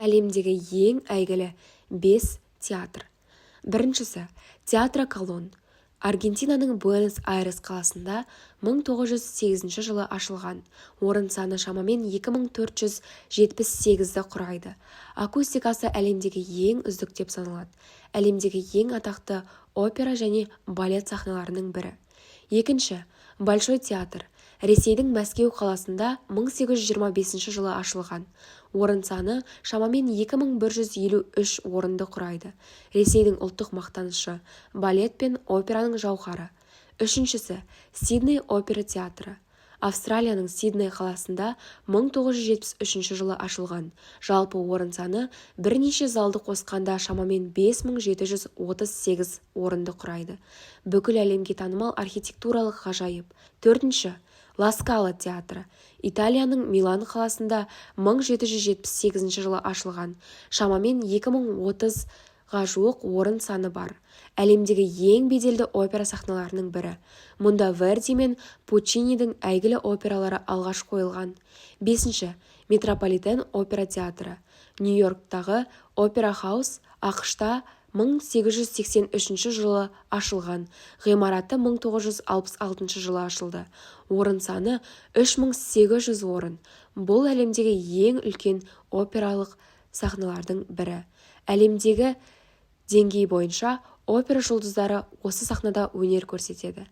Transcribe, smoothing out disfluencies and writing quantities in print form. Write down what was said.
Әлемдегі ең әйгілі 5 театр. Біріншісі – Театро Колон. Аргентинаның Буэнос-Айрес қаласында 1908 жылы ашылған. Орын саны шамамен 2478-ді құрайды. Акустикасы әлемдегі ең үздік деп саналады. Әлемдегі ең атақты опера және балет сахналарының бірі. Екінші – Большой театр. Ресейдің Мәскеу қаласында 1825 жылы ашылған. Орын саны шамамен 2153 орынды құрайды. Ресейдің ұлттық мақтанышы, балет пен операның жауһары. Үшіншісі – Сидней опера театры. Австралияның Сидней қаласында 1973 жылы ашылған. Жалпы орын саны бірнеше залды қосқанда шамамен 5738 орынды құрайды. Бүкіл әлемге танымал архитектуралық ғажайып. Төртінші – Ла Скала театры. Италияның Милан қаласында 1778 жылы ашылған. Шамамен 2030-ға жуық орын саны бар. Әлемдегі ең беделді опера сахналарының бірі. Мұнда Верди мен Пуччинидің әйгілі опералары алғаш қойылған. Бесінші – Метрополитен опера театры. Нью-Йорктағы Опера Хаус, ақш-та 1883 жылы ашылған. Ғимараты 1966 жылы ашылды. Орын саны 3800 орын. Бұл әлемдегі ең үлкен опералық сахналардың бірі. Әлемдегі деңгей бойынша опера жұлдыздары осы сахнада өнер көрсетеді.